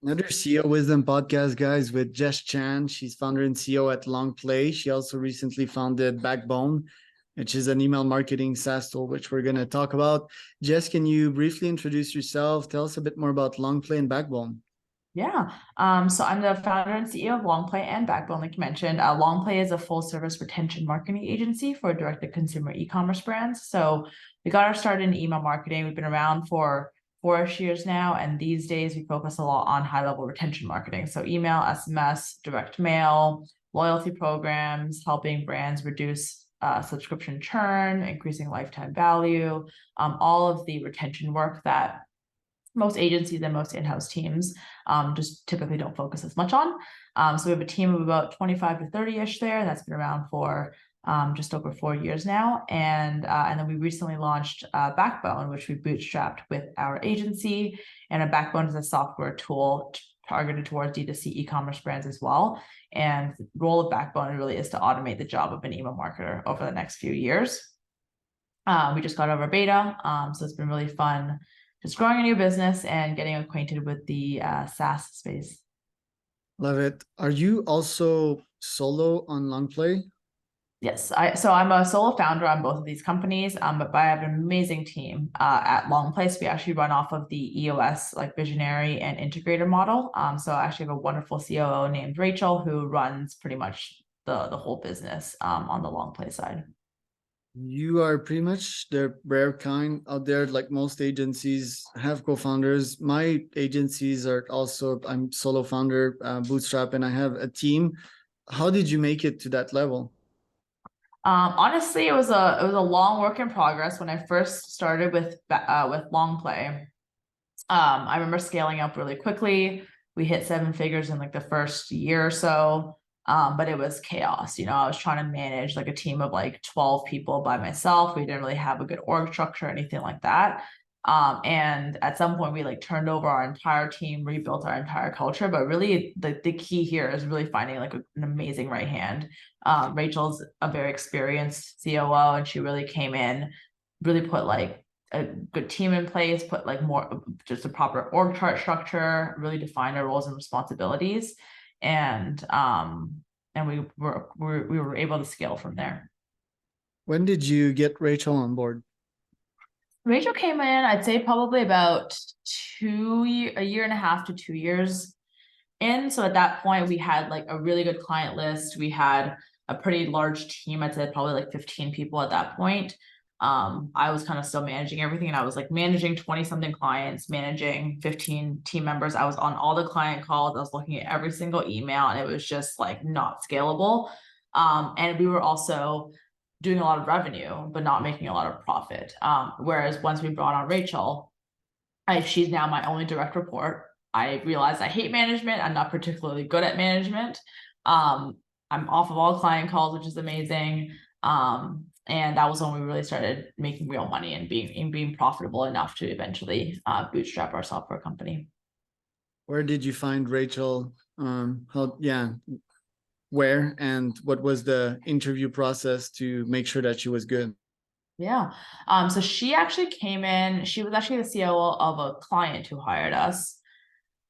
Another CEO Wisdom podcast, guys, with Jess Chan. She's founder and CEO at Longplay. She also recently founded Backbone, which is an email marketing SaaS tool, which we're going to talk about. Jess, can you briefly introduce yourself? Tell us a bit more about Longplay and Backbone. Yeah. So I'm the founder and CEO of Longplay and Backbone, like you mentioned. Longplay is a full service retention marketing agency for direct to consumer e-commerce brands. So we got our start in email marketing. We've been around for 4-ish years now. And these days we focus a lot on high level retention marketing. So email, SMS, direct mail, loyalty programs, helping brands reduce subscription churn, increasing lifetime value, all of the retention work that most agencies and most in-house teams just typically don't focus as much on. So we have a team of about 25 to 30-ish there, and that's been around for just over 4 years now. And then we recently launched Backbone, which we bootstrapped with our agency. And a Backbone is a software tool targeted towards D2C e-commerce brands as well. And the role of Backbone really is to automate the job of an email marketer over the next few years. We just got over beta, so it's been really fun just growing a new business and getting acquainted with the SaaS space. Love it. Are you also solo on Longplay? Yes, so I'm a solo founder on both of these companies, but I have an amazing team at Longplace. We actually run off of the EOS like visionary and integrator model. So I actually have a wonderful COO named Rachel who runs pretty much the whole business on the Longplay side. You are pretty much the rare kind out there. Like most agencies have co-founders. My agencies are also, I'm solo founder, bootstrap, and I have a team. How did you make it to that level? Honestly, it was a long work in progress when I first started with Longplay. I remember scaling up really quickly. We hit 7 figures in like the first year or so. But it was chaos. I was trying to manage like a team of like 12 people by myself. We didn't really have a good org structure or anything like that. And at some point we like turned over our entire team, rebuilt our entire culture. But really the key here is really finding like an amazing right hand. Rachel's a very experienced COO, and she really came in, really put like a good team in place, put like more just a proper org chart structure, really defined our roles and responsibilities. And we were able to scale from there. When did you get Rachel on board? Rachel came in, I'd say probably about a year and a half to 2 years in. So at that point, we had like a really good client list. We had a pretty large team. I'd say probably like 15 people at that point. I was kind of still managing everything, and I was like managing 20 something clients, managing 15 team members. I was on all the client calls. I was looking at every single email, and it was just like not scalable. And we were also doing a lot of revenue, but not making a lot of profit. Whereas once we brought on Rachel, she's now my only direct report. I realized I hate management. I'm not particularly good at management. I'm off of all client calls, which is amazing. And that was when we really started making real money and being profitable enough to eventually bootstrap our software company. Where did you find Rachel? Where and what was the interview process to make sure that she was good? Yeah. So she actually came in. She was actually the COO of a client who hired us.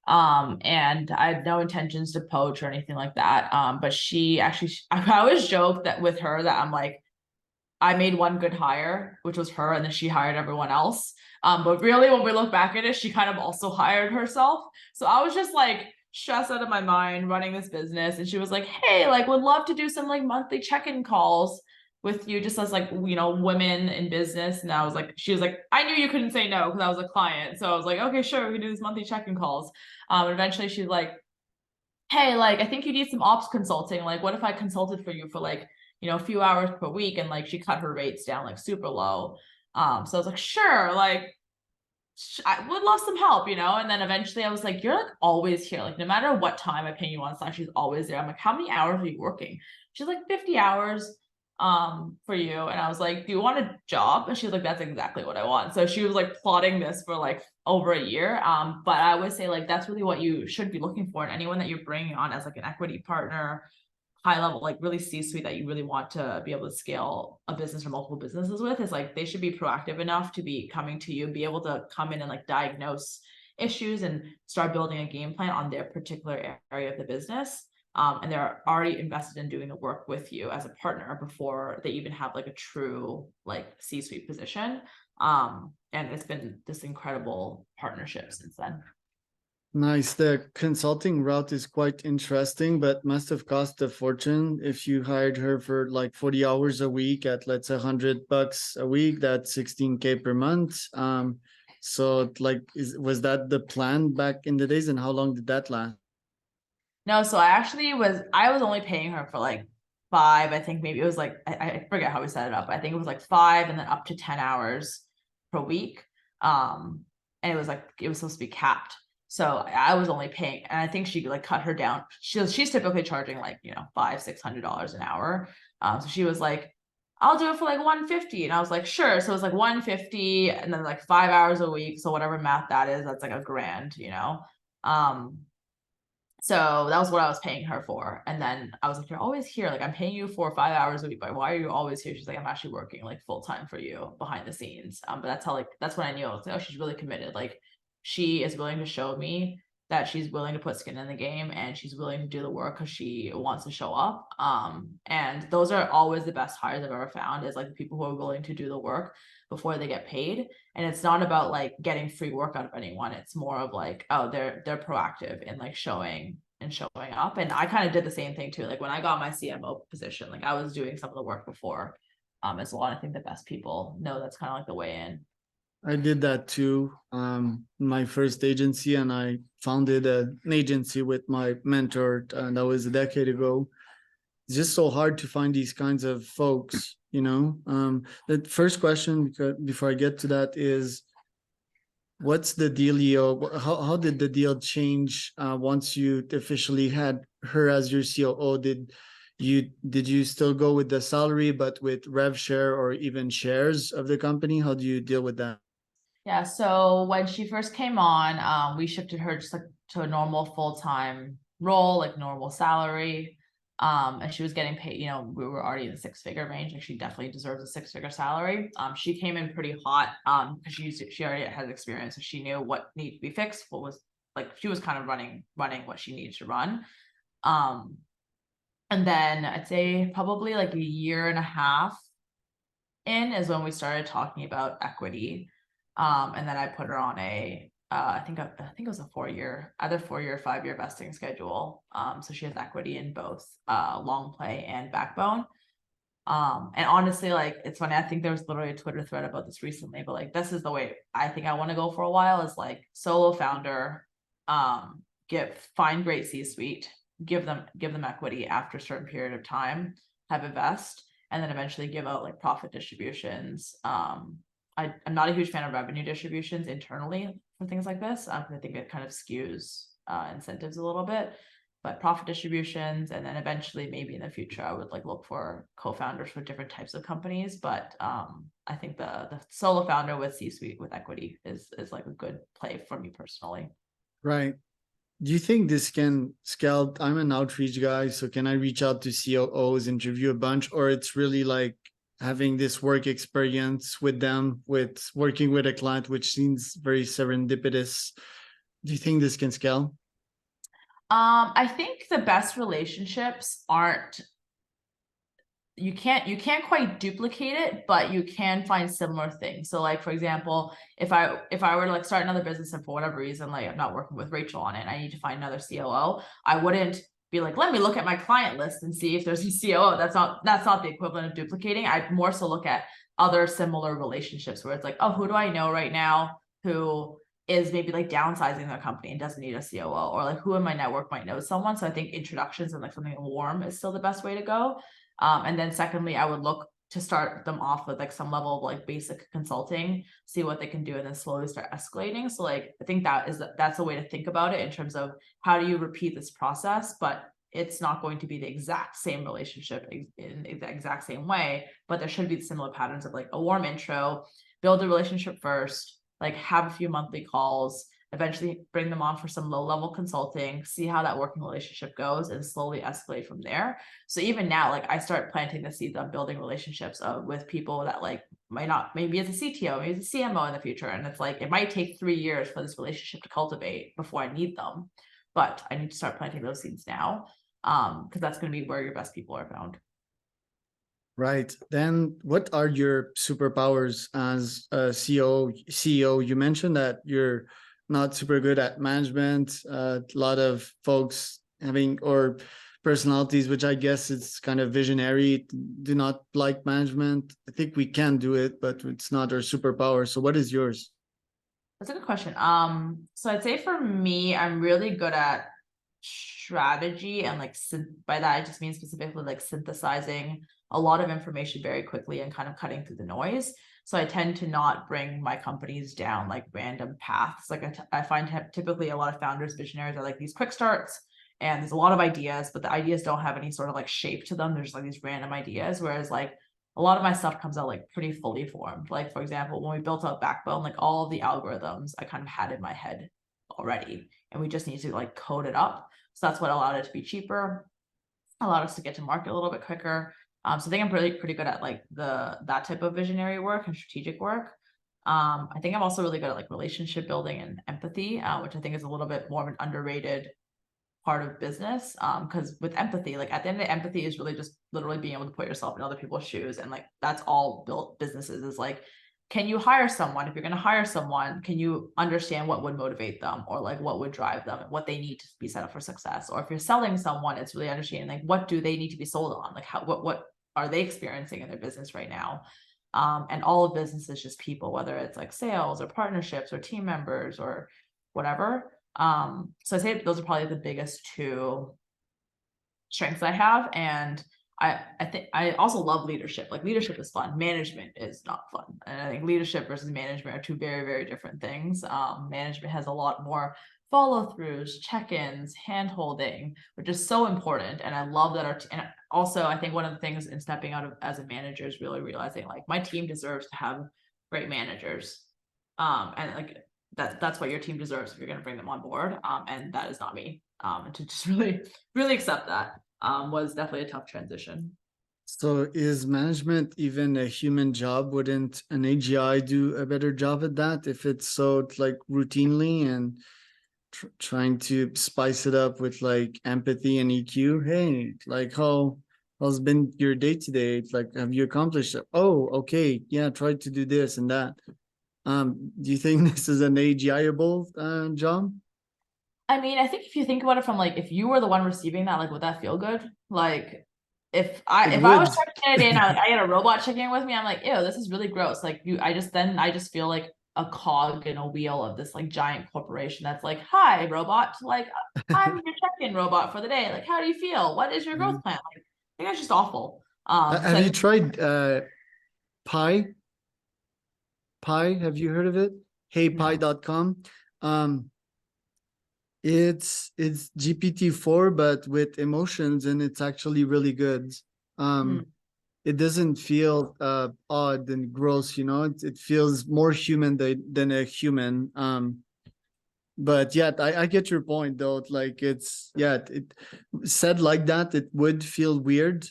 And I had no intentions to poach or anything like that. But she actually, I always joke that with her that I'm like, I made one good hire, which was her, and then she hired everyone else. But really, when we look back at it, she kind of also hired herself. So I was just like stressed out of my mind running this business. And she was like, hey, like, would love to do some like monthly check-in calls with you just as like, women in business. And I was like, she was like, I knew you couldn't say no because I was a client. So I was like, okay, sure, we can do these monthly check-in calls. And eventually she's like, hey, like, I think you need some ops consulting. Like, what if I consulted for you for like, a few hours per week? And like, she cut her rates down like super low. So I was like, sure, like, I would love some help, and then eventually I was like, you're like always here. Like, no matter what time I pay you on Slack, she's always there. I'm like, how many hours are you working? She's like 50 hours for you. And I was like, do you want a job? And she's like, that's exactly what I want. So she was like plotting this for like over a year. But I always say like, that's really what you should be looking for. And anyone that you're bringing on as like an equity partner, high level, like really C-suite that you really want to be able to scale a business or multiple businesses with, is like they should be proactive enough to be coming to you and be able to come in and like diagnose issues and start building a game plan on their particular area of the business. And they're already invested in doing the work with you as a partner before they even have like a true like C-suite position. And it's been this incredible partnership since then. Nice. The consulting route is quite interesting, but must have cost a fortune if you hired her for like 40 hours a week at, let's say, $100 a week. That's 16K per month. So like, was that the plan back in the days, and how long did that last? No, so I was only paying her for like 5. I think maybe it was like, I forget how we set it up. I think it was like 5 and then up to 10 hours per week. And it was supposed to be capped. So I was only paying, and I think she like cut her down. She's typically charging like, $500-$600 an hour. So she was like, I'll do it for like 150. And I was like, sure. So it was like 150 and then like 5 hours a week. So whatever math that is, that's like $1,000, So that was what I was paying her for. And then I was like, you're always here. Like, I'm paying you for 5 hours a week, but why are you always here? She's like, I'm actually working like full time for you behind the scenes. But that's when I knew. I was like, oh, she's really committed. Like, she is willing to show me that she's willing to put skin in the game and she's willing to do the work because she wants to show up. And those are always the best hires I've ever found, is like the people who are willing to do the work before they get paid. And it's not about like getting free work out of anyone. It's more of like, oh, they're proactive in like showing up. And I kind of did the same thing too. Like when I got my CMO position, like I was doing some of the work before as well. And I think the best people know that's kind of like the way in. I did that too. My first agency, and I founded an agency with my mentor, and that was a decade ago. It's just so hard to find these kinds of folks, you know. The first question, before I get to that, is what's the dealio? How did the deal change once you officially had her as your COO? Did you still go with the salary, but with rev share or even shares of the company? How do you deal with that? Yeah, so when she first came on, we shifted her just like to a normal full-time role, like normal salary. And she was getting paid, we were already in the 6-figure range, and she definitely deserves a 6-figure salary. She came in pretty hot, because she already has experience, so she knew what needed to be fixed, what was like, she was kind of running what she needed to run. And then I'd say probably like a year and a half in is when we started talking about equity. And then I put her on I think it was a 4-year, either 4-year or 5-year vesting schedule. So she has equity in both long play and backbone. And honestly, like, it's funny, I think there was literally a Twitter thread about this recently, but like, this is the way I think I want to go for a while, is like solo founder, find great C-suite, give them equity after a certain period of time, have invest, and then eventually give out like profit distributions. I'm not a huge fan of revenue distributions internally for things like this. I think it kind of skews incentives a little bit, but profit distributions, and then eventually maybe in the future I would like look for co-founders for different types of companies. But I think the solo founder with C-suite with equity is like a good play for me personally. Right. Do you think this can scale? I'm an outreach guy, so can I reach out to COOs, interview a bunch, or it's really like having this work experience with them, with working with a client, which seems very serendipitous? Do you think this can scale? I think the best relationships aren't, you can't quite duplicate it, but you can find similar things. So like, for example, if I were to like start another business and for whatever reason, like I'm not working with Rachel on it, I need to find another COO, I wouldn't be like, let me look at my client list and see if there's a COO. That's not the equivalent of duplicating. I'd more so look at other similar relationships where it's like, oh, who do I know right now who is maybe like downsizing their company and doesn't need a COO, or like who in my network might know someone. So I think introductions and like something warm is still the best way to go. And then secondly, I would look to start them off with like some level of like basic consulting, see what they can do, and then slowly start escalating. So like, I think that's a way to think about it in terms of how do you repeat this process, but it's not going to be the exact same relationship in the exact same way, but there should be similar patterns of like a warm intro, build a relationship first, like have a few monthly calls, eventually bring them on for some low-level consulting, see how that working relationship goes, and slowly escalate from there. So even now, like I start planting the seeds on building relationships with people that like might not, maybe it's a CTO, maybe it's a CMO in the future. And it's like, it might take 3 years for this relationship to cultivate before I need them, but I need to start planting those seeds now. Because that's going to be where your best people are found. Right. Then what are your superpowers as a CEO? You mentioned that you're not super good at management. A lot of folks having or personalities, which I guess it's kind of visionary, do not like management. I think we can do it, but it's not our superpower. So what is yours? That's a good question. So I'd say for me, I'm really good at strategy, and like by that I just mean specifically like synthesizing a lot of information very quickly and kind of cutting through the noise. So I tend to not bring my companies down like random paths. Like I find typically a lot of founders, visionaries are like these quick starts, and there's a lot of ideas, but the ideas don't have any sort of like shape to them. There's like these random ideas, whereas like a lot of my stuff comes out like pretty fully formed. Like for example, when we built out Backbone, like all of the algorithms I kind of had in my head already, and we just need to like code it up. So that's what allowed it to be cheaper, allowed us to get to market a little bit quicker. So I think I'm pretty good at like that type of visionary work and strategic work. I think I'm also really good at like relationship building and empathy, which I think is a little bit more of an underrated part of business. Because with empathy, like at the end of the empathy is really just literally being able to put yourself in other people's shoes, and like that's all built businesses is like, can you hire someone? If you're going to hire someone, can you understand what would motivate them, or like what would drive them, and what they need to be set up for success? Or if you're selling someone, it's really understanding like what do they need to be sold on, like what are they experiencing in their business right now. And all of business is just people, whether it's like sales or partnerships or team members or whatever. So I say those are probably the biggest two strengths I have. And I think I also love leadership. Like leadership is fun. Management is not fun. And I think leadership versus management are two very, very different things. Management has a lot more follow-throughs, check-ins, hand-holding, which is so important. And I love that and also I think one of the things in stepping out of as a manager is really realizing like my team deserves to have great managers. And like that's what your team deserves if you're going to bring them on board. And that is not me. And to just really accept that was definitely a tough transition. So is management even a human job? Wouldn't an AGI do a better job at that if it's so like routinely and trying to spice it up with like empathy and EQ? Hey, like how's been your day today? Like, have you accomplished it? Oh, okay, yeah, try to do this and that. Do you think this is an AGI-able job? I mean, I think if you think about it from like, if you were the one receiving that, like, would that feel good? Like, if I was checking it in, I get a robot checking in with me, I'm like, ew, this is really gross. Like I just feel like a cog in a wheel of this like giant corporation that's like, hi, robot, like I'm your check-in robot for the day. Like, how do you feel? What is your growth plan? Like, I think that's just awful. Have you tried Pi? Pi, have you heard of it? Heypi.com. It's GPT-4 but with emotions, and it's actually really good. It doesn't feel odd and gross, you know. It feels more human than a human. But yeah, I get your point though. Like it said like that, it would feel weird.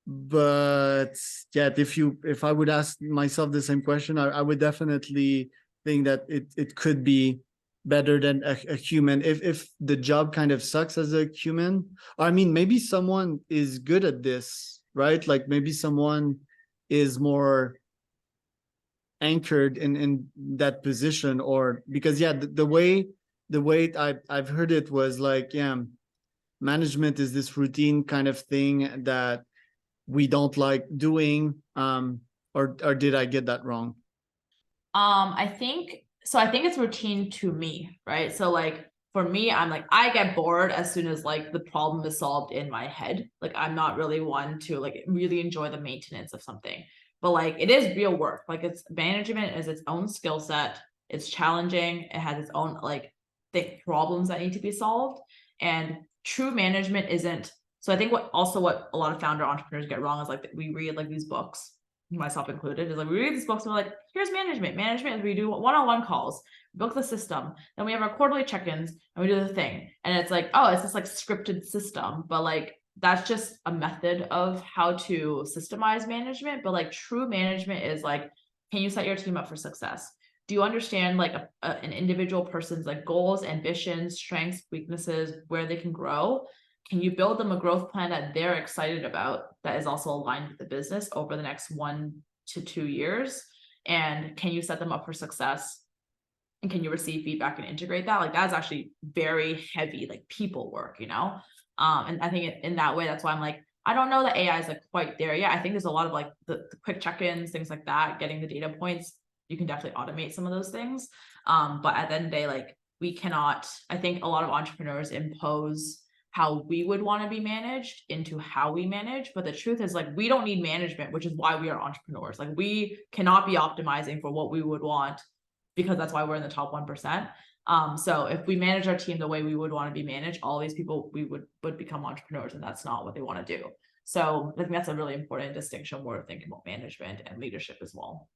But yeah, if I would ask myself the same question, I would definitely think that it could be better than a human if the job kind of sucks as a human. Or I mean, maybe someone is good at this, right? Like maybe someone is more anchored in that position, or because yeah, the way I've heard it was like, yeah, management is this routine kind of thing that we don't like doing. Or did I get that wrong? I think it's routine to me, right? So like for me, I'm like, I get bored as soon as like the problem is solved in my head. Like I'm not really one to like really enjoy the maintenance of something, but like it is real work. Like it's management is its own skill set. It's challenging. It has its own like thick problems that need to be solved. And true management isn't. So I think what a lot of founder entrepreneurs get wrong is like we read like these books myself included, is like we read these books and we're like, here's management. Management is we do one-on-one calls, build the system, then we have our quarterly check-ins and we do the thing. And it's like, oh, it's this like scripted system, but like that's just a method of how to systemize management. But like true management is like, can you set your team up for success? Do you understand like an individual person's like goals, ambitions, strengths, weaknesses, where they can grow? Can you build them a growth plan that they're excited about that is also aligned with the business over the next 1 to 2 years? And can you set them up for success? And can you receive feedback and integrate that? Like that's actually very heavy, like people work, you know? And I think in that way, that's why I'm like, I don't know that AI is like quite there yet. I think there's a lot of like the quick check-ins, things like that, getting the data points. You can definitely automate some of those things. But at the end of the day, like we cannot, I think a lot of entrepreneurs impose how we would want to be managed into how we manage. But the truth is like, we don't need management, which is why we are entrepreneurs. Like we cannot be optimizing for what we would want because that's why we're in the top 1%. So if we manage our team the way we would want to be managed, all these people we would become entrepreneurs, and that's not what they want to do. So I think that's a really important distinction when we're thinking about management and leadership as well.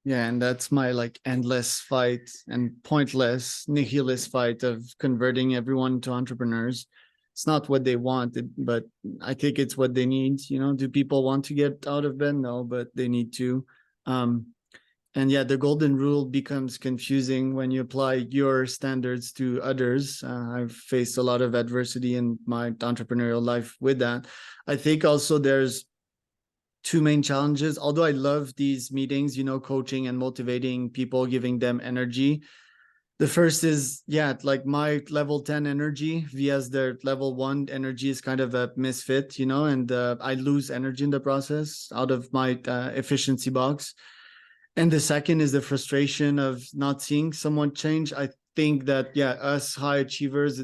Yeah, and that's my like endless fight and pointless nihilist fight of converting everyone to entrepreneurs. It's not what they want, but I think it's what they need. You know, do people want to get out of bed? No, but they need to. And yeah, the golden rule becomes confusing when you apply your standards to others. I've faced a lot of adversity in my entrepreneurial life with that. I think also there's two main challenges. Although I love these meetings, you know, coaching and motivating people, giving them energy. The first is, yeah, like my level 10 energy vs their level 1 energy is kind of a misfit, you know, and I lose energy in the process out of my efficiency box. And the second is the frustration of not seeing someone change. I think that, yeah, us high achievers,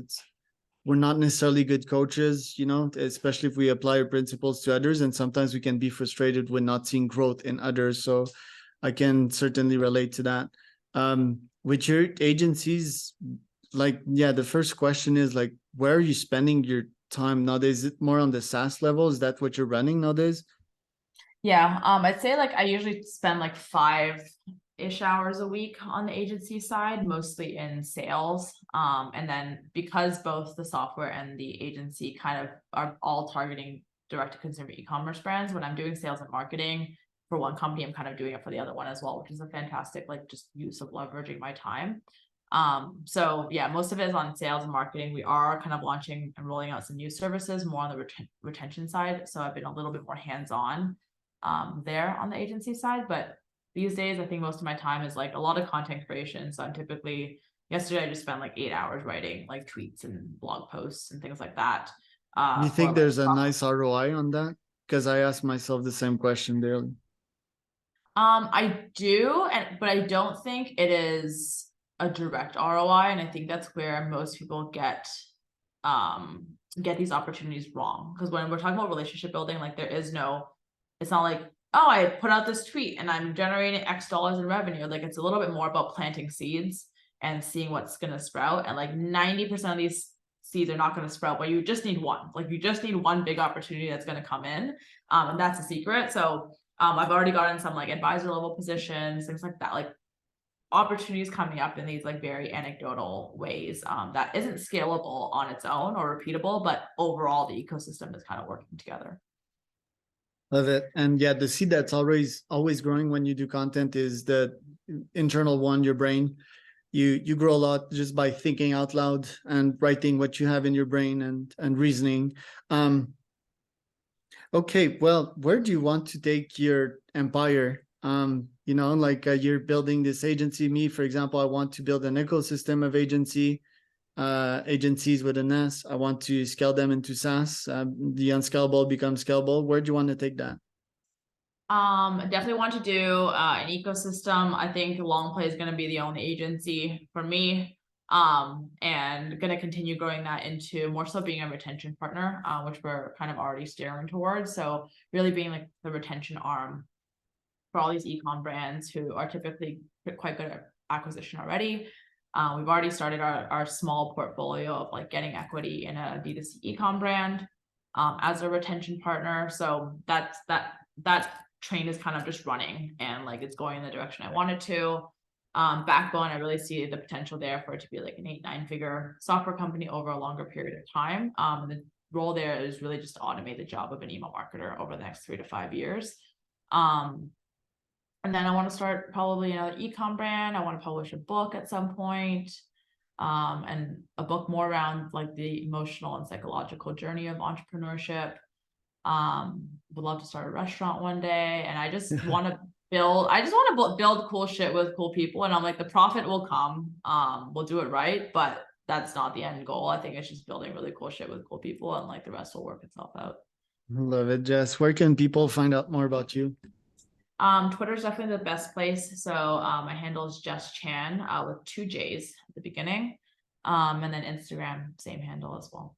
we're not necessarily good coaches, you know, especially if we apply our principles to others. And sometimes we can be frustrated when not seeing growth in others. So I can certainly relate to that. With your agencies, like, yeah, the first question is like, where are you spending your time nowadays? Is it more on the SaaS level? Is that what you're running nowadays? Yeah, I'd say like I usually spend like 5-ish hours a week on the agency side, mostly in sales. And then because both the software and the agency kind of are all targeting direct to consumer e-commerce brands, when I'm doing sales and marketing for one company, I'm kind of doing it for the other one as well, which is a fantastic like just use of leveraging my time. So yeah, most of it is on sales and marketing. We are kind of launching and rolling out some new services more on the retention side. So I've been a little bit more hands-on there on the agency side. But these days, I think most of my time is like a lot of content creation. So I'm typically, yesterday I just spent like 8 hours writing like tweets and blog posts and things like that. Do you For think like, there's a nice ROI on that? Because I ask myself the same question daily. I do, but I don't think it is a direct ROI. And I think that's where most people get these opportunities wrong. Because when we're talking about relationship building, like there is no, it's not like, oh, I put out this tweet and I'm generating X dollars in revenue. Like it's a little bit more about planting seeds and seeing what's going to sprout. And like 90% of these seeds are not going to sprout, but you just need one. Like you just need one big opportunity that's going to come in. And that's a secret. So I've already gotten some like advisor level positions, things like that, like opportunities coming up in these like very anecdotal ways that isn't scalable on its own or repeatable, but overall the ecosystem is kind of working together. Love it. And yeah, the seed that's always growing when you do content is the internal one, your brain. You grow a lot just by thinking out loud and writing what you have in your brain and reasoning. Okay, well, where do you want to take your empire? You know, like you're building this agency. Me, for example, I want to build an ecosystem of agencies with an S. I want to scale them into SaaS. The unscalable becomes scalable. Where do you want to take that? Definitely want to do an ecosystem. I think Longplay is going to be the only agency for me. And going to continue growing that into more so being a retention partner, which we're kind of already steering towards. So really being like the retention arm for all these e-com brands who are typically quite good at acquisition already. We've already started our small portfolio of like getting equity in a D2C e-com brand as a retention partner. So that's train is kind of just running and like it's going in the direction I want it to. Backbone, I really see the potential there for it to be like an 8-9 figure software company over a longer period of time. The role there is really just to automate the job of an email marketer over the next 3 to 5 years. And then I want to start probably another e-com brand. I want to publish a book at some point, and a book more around like the emotional and psychological journey of entrepreneurship. Would love to start a restaurant one day, and I just want to build cool shit with cool people, and I'm like, the profit will come. We'll do it right, but that's not the end goal. I think it's just building really cool shit with cool people, and like the rest will work itself out. Love it, Jess. Where can people find out more about you? Twitter is definitely the best place. So my handle is Jess Chan with 2 J's at the beginning. And then Instagram, same handle as well.